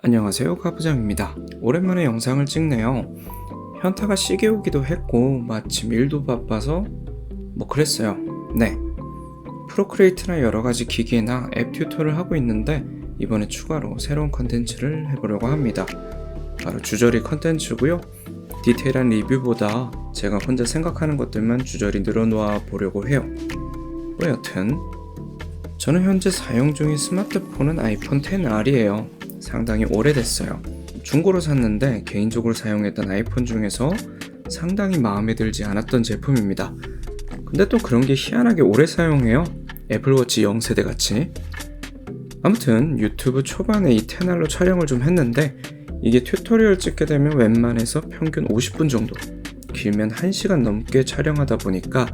안녕하세요, 가부장입니다. 오랜만에 영상을 찍네요. 현타가 시게 오기도 했고 마침 일도 바빠서 그랬어요. 네, 프로크리에이트나 여러가지 기기나 앱 튜토를 하고 있는데 이번에 추가로 새로운 컨텐츠를 해보려고 합니다. 바로 주저리 컨텐츠고요. 디테일한 리뷰보다 제가 혼자 생각하는 것들만 주저리 늘어놓아 보려고 해요. 여튼 저는 현재 사용 중인 스마트폰은 아이폰 XR이에요. 상당히 오래됐어요. 중고로 샀는데 개인적으로 사용했던 아이폰 중에서 상당히 마음에 들지 않았던 제품입니다. 근데 또 그런 게 희한하게 오래 사용해요. 애플워치 0세대 같이. 아무튼 유튜브 초반에 이 XR로 촬영을 좀 했는데 이게 튜토리얼 찍게 되면 웬만해서 평균 50분 정도, 길면 1시간 넘게 촬영하다 보니까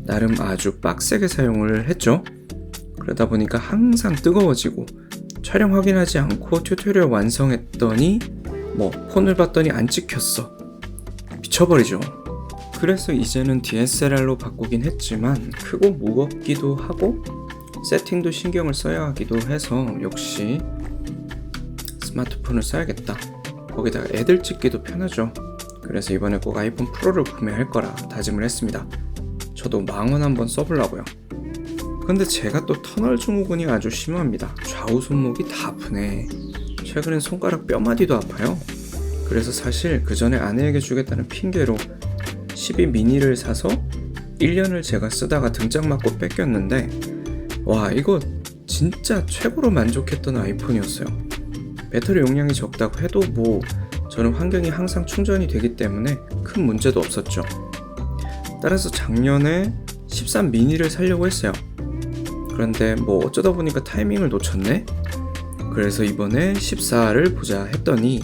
나름 아주 빡세게 사용을 했죠. 그러다 보니까 항상 뜨거워지고 촬영 확인하지 않고 튜토리얼 완성했더니 폰을 봤더니 안 찍혔어. 미쳐버리죠. 그래서 이제는 DSLR로 바꾸긴 했지만 크고 무겁기도 하고 세팅도 신경을 써야 하기도 해서 역시 스마트폰을 써야겠다. 거기다가 애들 찍기도 편하죠. 그래서 이번에 꼭 아이폰 프로를 구매할 거라 다짐을 했습니다. 저도 망원 한번 써보려고요. 근데 제가 또 터널 증후군이 아주 심합니다. 좌우 손목이 다 아프네. 최근엔 손가락 뼈마디도 아파요. 그래서 사실 그 전에 아내에게 주겠다는 핑계로 12 미니를 사서 1년을 제가 쓰다가 등짝 맞고 뺏겼는데 와, 이거 진짜 최고로 만족했던 아이폰이었어요. 배터리 용량이 적다고 해도 저는 환경이 항상 충전이 되기 때문에 큰 문제도 없었죠. 따라서 작년에 13 미니를 사려고 했어요. 그런데 어쩌다 보니까 타이밍을 놓쳤네? 그래서 이번에 14를 보자 했더니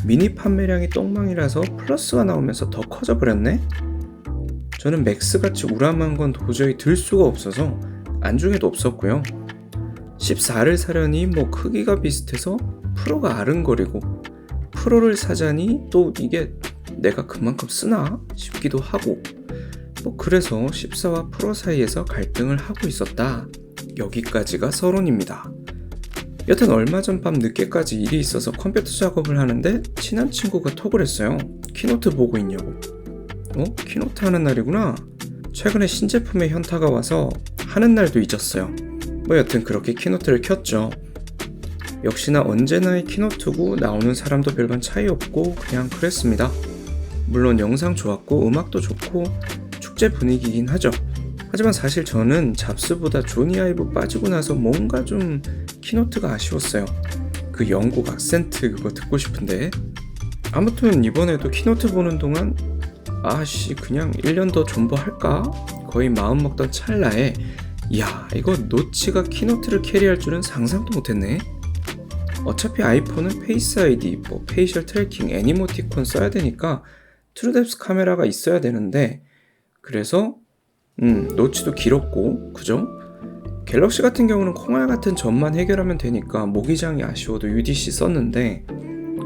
미니 판매량이 똥망이라서 플러스가 나오면서 더 커져버렸네? 저는 맥스같이 우람한 건 도저히 들 수가 없어서 안중에도 없었고요. 14를 사려니 크기가 비슷해서 프로가 아른거리고 프로를 사자니 또 이게 내가 그만큼 쓰나 싶기도 하고 그래서 14와 프로 사이에서 갈등을 하고 있었다. 여기까지가 서론입니다. 여튼 얼마 전 밤 늦게까지 일이 있어서 컴퓨터 작업을 하는데 친한 친구가 톡을 했어요. 키노트 보고 있냐고. 키노트 하는 날이구나. 최근에 신제품의 현타가 와서 하는 날도 잊었어요. 여튼 그렇게 키노트를 켰죠. 역시나 언제나의 키노트고 나오는 사람도 별반 차이 없고 그냥 그랬습니다. 물론 영상 좋았고 음악도 좋고 축제 분위기긴 하죠. 하지만 사실 저는 잡스보다 조니 아이브 빠지고 나서 뭔가 좀 키노트가 아쉬웠어요. 그 영국 악센트 그거 듣고 싶은데. 아무튼 이번에도 키노트 보는 동안 그냥 1년 더 존버할까? 거의 마음먹던 찰나에 이거 노치가 키노트를 캐리할 줄은 상상도 못했네. 어차피 아이폰은 페이스 아이디, 페이셜 트래킹, 애니모티콘 써야 되니까 트루뎁스 카메라가 있어야 되는데 그래서 노치도 길었고 그죠? 갤럭시 같은 경우는 콩알 같은 점만 해결하면 되니까 모기장이 아쉬워도 UDC 썼는데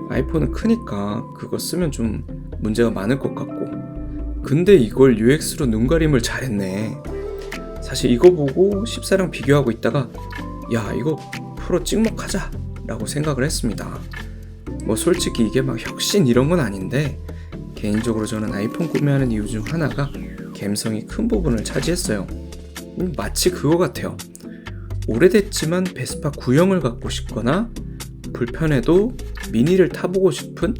아이폰은 크니까 그거 쓰면 좀 문제가 많을 것 같고 근데 이걸 UX로 눈가림을 잘했네. 사실 이거 보고 14랑 비교하고 있다가 이거 프로 찍먹하자 라고 생각을 했습니다. 솔직히 이게 혁신 이런 건 아닌데 개인적으로 저는 아이폰 구매하는 이유 중 하나가 감성이 큰 부분을 차지했어요. 마치 그거 같아요. 오래됐지만 베스파 구형을 갖고 싶거나 불편해도 미니를 타보고 싶은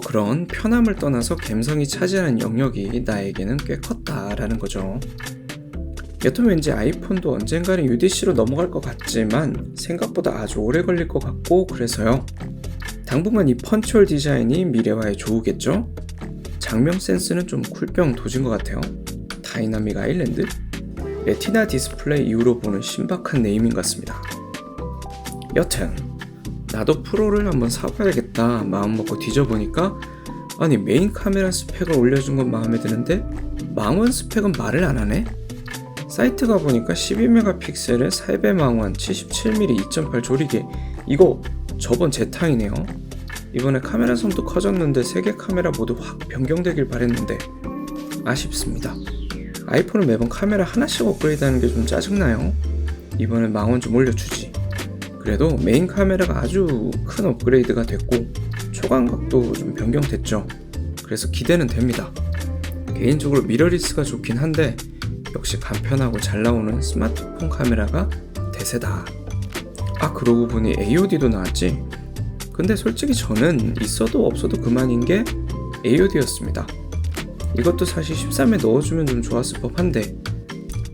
그런 편함을 떠나서 감성이 차지하는 영역이 나에게는 꽤 컸다라는 거죠. 여튼 왠지 아이폰도 언젠가는 UDC로 넘어갈 것 같지만 생각보다 아주 오래 걸릴 것 같고 그래서요. 당분간 이 펀치홀 디자인이 미래와의 조우겠죠? 장면 센스는 좀 쿨병 도진 것 같아요. 다이나믹 아일랜드? 레티나 디스플레이 이후로 보는 신박한 네이밍 같습니다. 여튼 나도 프로를 한번 사봐야겠다 마음먹고 뒤져보니까 메인 카메라 스펙을 올려준 건 마음에 드는데 망원 스펙은 말을 안 하네? 사이트 가보니까 12메가픽셀에 4배 망원 77mm 2.8 조리개 이거 저번 재탕이네요. 이번에 카메라 섬도 커졌는데 3개 카메라 모두 확 변경되길 바랬는데 아쉽습니다. 아이폰은 매번 카메라 하나씩 업그레이드하는 게 좀 짜증나요. 이번엔 망원 좀 올려주지. 그래도 메인 카메라가 아주 큰 업그레이드가 됐고 초광각도 좀 변경됐죠. 그래서 기대는 됩니다. 개인적으로 미러리스가 좋긴 한데 역시 간편하고 잘 나오는 스마트폰 카메라가 대세다. 아, 그러고 보니 AOD도 나왔지? 근데 솔직히 저는 있어도 없어도 그만인 게 AOD였습니다. 이것도 사실 13에 넣어주면 좀 좋았을 법한데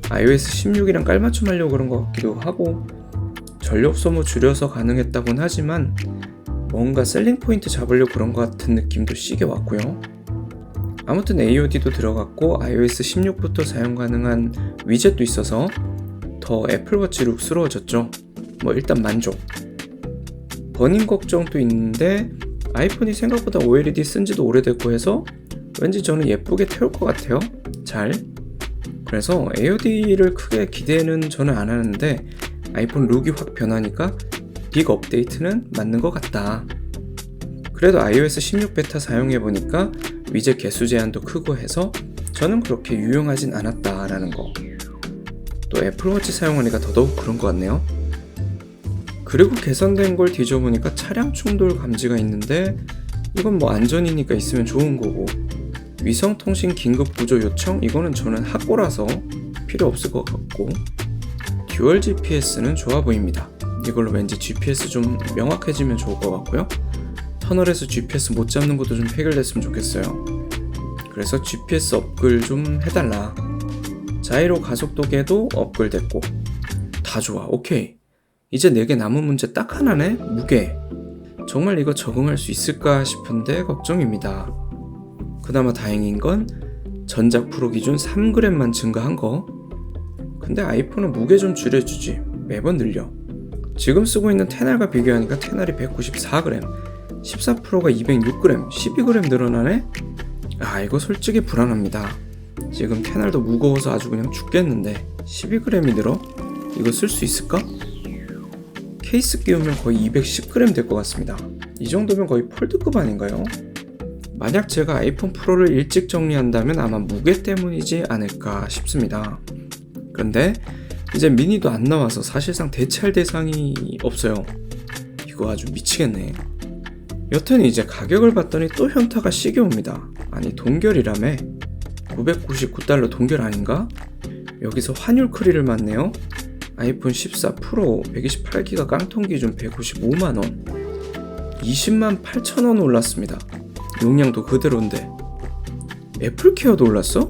iOS 16이랑 깔맞춤 하려고 그런 것 같기도 하고 전력 소모 줄여서 가능했다곤 하지만 뭔가 셀링 포인트 잡으려고 그런 것 같은 느낌도 시게 왔고요. 아무튼 AOD도 들어갔고 iOS 16부터 사용 가능한 위젯도 있어서 더 애플워치 룩스러워졌죠. 뭐 일단 만족. 버닝 걱정도 있는데 아이폰이 생각보다 OLED 쓴지도 오래됐고 해서 왠지 저는 예쁘게 태울 것 같아요. 잘. 그래서 AOD를 크게 기대는 저는 안 하는데 아이폰 룩이 확 변하니까 빅 업데이트는 맞는 것 같다. 그래도 iOS 16 베타 사용해보니까 위젯 개수 제한도 크고 해서 저는 그렇게 유용하진 않았다라는 거. 또 애플워치 사용하니까 더더욱 그런 것 같네요. 그리고 개선된 걸 뒤져보니까 차량 충돌 감지가 있는데 이건 뭐 안전이니까 있으면 좋은 거고 위성통신 긴급 구조 요청 이거는 저는 학고라서 필요 없을 것 같고 듀얼 GPS는 좋아 보입니다. 이걸로 왠지 GPS 좀 명확해지면 좋을 것 같고요. 터널에서 GPS 못 잡는 것도 좀 해결됐으면 좋겠어요. 그래서 GPS 업글 좀 해달라. 자이로 가속도계도 업글 됐고 다 좋아. 오케이. 이제 내게 남은 문제 딱 하나네. 무게. 정말 이거 적응할 수 있을까 싶은데 걱정입니다. 그나마 다행인 건 전작 프로 기준 3g만 증가한 거. 근데 아이폰은 무게 좀 줄여주지. 매번 늘려. 지금 쓰고 있는 10R과 비교하니까 10R이 194g, 14 프로가 206g, 12g 늘어나네? 아, 이거 솔직히 불안합니다. 지금 10R도 무거워서 아주 그냥 죽겠는데 12g이 늘어? 이거 쓸 수 있을까? 케이스 끼우면 거의 210g 될 것 같습니다. 이 정도면 거의 폴드급 아닌가요? 만약 제가 아이폰 프로를 일찍 정리한다면 아마 무게 때문이지 않을까 싶습니다. 그런데 이제 미니도 안 나와서 사실상 대체할 대상이 없어요. 이거 아주 미치겠네. 여튼 이제 가격을 봤더니 또 현타가 시게 옵니다. 아니 동결이라며? $999 동결 아닌가? 여기서 환율 크리를 맞네요. 아이폰 14 프로 128기가 깡통 기준 155만원 208,000원 올랐습니다. 용량도 그대로인데 애플케어도 올랐어?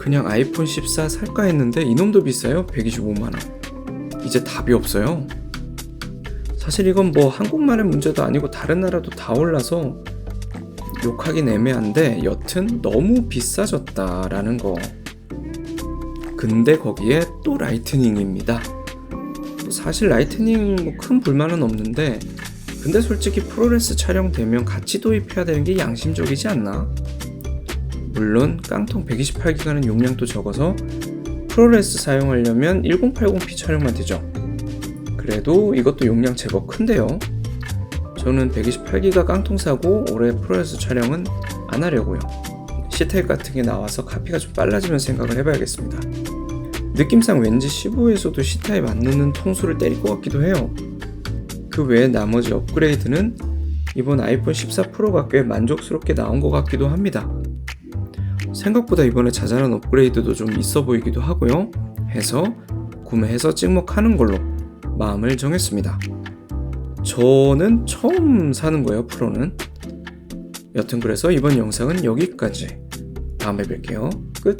그냥 아이폰 14 살까 했는데 이놈도 비싸요. 125만원. 이제 답이 없어요. 사실 이건 뭐 한국만의 문제도 아니고 다른 나라도 다 올라서 욕하긴 애매한데 여튼 너무 비싸졌다라는 거. 근데 거기에 또 라이트닝입니다. 사실 라이트닝 뭐 큰 불만은 없는데 근데 솔직히 프로레스 촬영되면 같이 도입해야 되는 게 양심적이지 않나? 물론 깡통 128기가는 용량도 적어서 프로레스 사용하려면 1080p 촬영만 되죠. 그래도 이것도 용량 제법 큰데요. 저는 128기가 깡통 사고 올해 프로레스 촬영은 안 하려고요. C타입 같은 게 나와서 카피가 좀 빨라지면 생각을 해봐야겠습니다. 느낌상 왠지 15에서도 C타입 안 넣는 통수를 때릴 것 같기도 해요. 그 외에 나머지 업그레이드는 이번 아이폰 14 프로가 꽤 만족스럽게 나온 것 같기도 합니다. 생각보다 이번에 자잘한 업그레이드도 좀 있어 보이기도 하고요. 해서 구매해서 찍먹하는 걸로 마음을 정했습니다. 저는 처음 사는 거예요, 프로는. 여튼 그래서 이번 영상은 여기까지. 다음에 뵐게요. 끝.